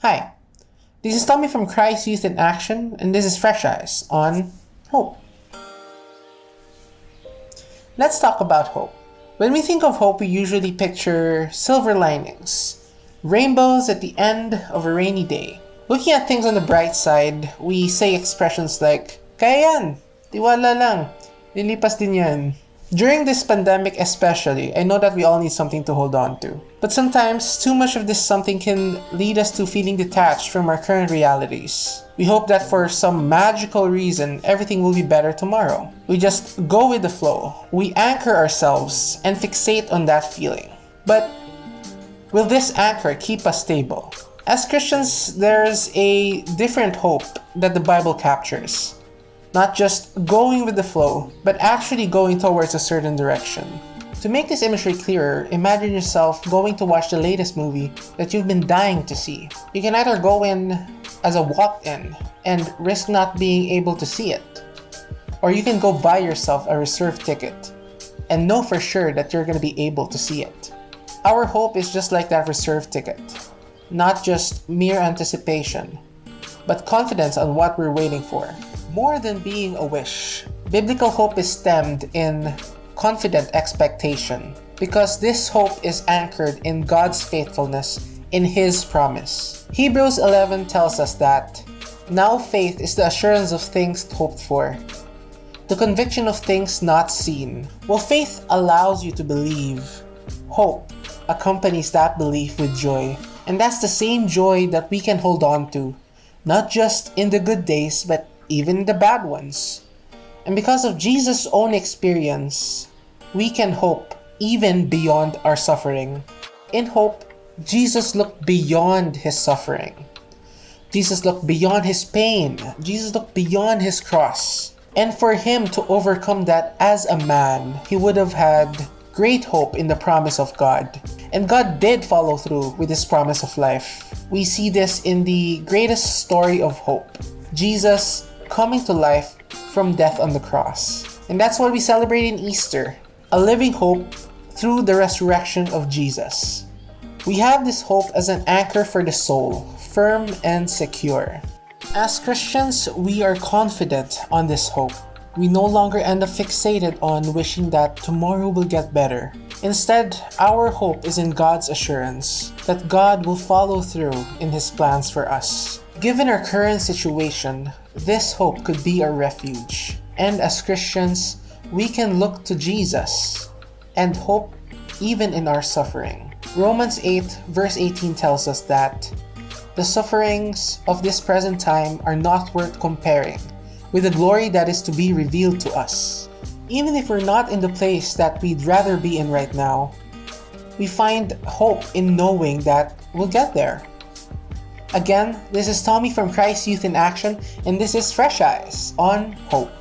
Hi, this is Tommy from Christ Youth in Action, and this is Fresh Eyes on Hope. Let's talk about hope. When we think of hope, we usually picture silver linings, rainbows at the end of a rainy day. Looking at things on the bright side, we say expressions like, "Kaya yan, tiwala lang, lilipas din yan." During this pandemic especially, I know that we all need something to hold on to. But sometimes, too much of this something can lead us to feeling detached from our current realities. We hope that for some magical reason, everything will be better tomorrow. We just go with the flow. We anchor ourselves and fixate on that feeling. But will this anchor keep us stable? As Christians, there's a different hope that the Bible captures. Not just going with the flow, but actually going towards a certain direction. To make this imagery clearer, imagine yourself going to watch the latest movie that you've been dying to see. You can either go in as a walk-in and risk not being able to see it, or you can go buy yourself a reserve ticket and know for sure that you're going to be able to see it. Our hope is just like that reserve ticket, not just mere anticipation, but confidence on what we're waiting for. More than being a wish, biblical hope is stemmed in confident expectation because this hope is anchored in God's faithfulness in His promise. Hebrews 11 tells us that, "Now faith is the assurance of things hoped for, the conviction of things not seen." Well, faith allows you to believe. Hope accompanies that belief with joy. And that's the same joy that we can hold on to, not just in the good days, but even the bad ones. And because of Jesus' own experience, we can hope even beyond our suffering. In hope, Jesus looked beyond his suffering. Jesus looked beyond his pain. Jesus looked beyond his cross. And for him to overcome that as a man, he would have had great hope in the promise of God. And God did follow through with his promise of life. We see this in the greatest story of hope, Jesus coming to life from death on the cross. And that's what we celebrate in Easter, a living hope through the resurrection of Jesus. We have this hope as an anchor for the soul, firm and secure. As Christians, we are confident on this hope. We no longer end up fixated on wishing that tomorrow will get better. Instead, our hope is in God's assurance that God will follow through in His plans for us. Given our current situation, this hope could be our refuge. And as Christians, we can look to Jesus and hope even in our suffering. Romans 8 verse 18 tells us that the sufferings of this present time are not worth comparing with the glory that is to be revealed to us. Even if we're not in the place that we'd rather be in right now, we find hope in knowing that we'll get there. Again, this is Tommy from Christ Youth in Action, and this is Fresh Eyes on Hope.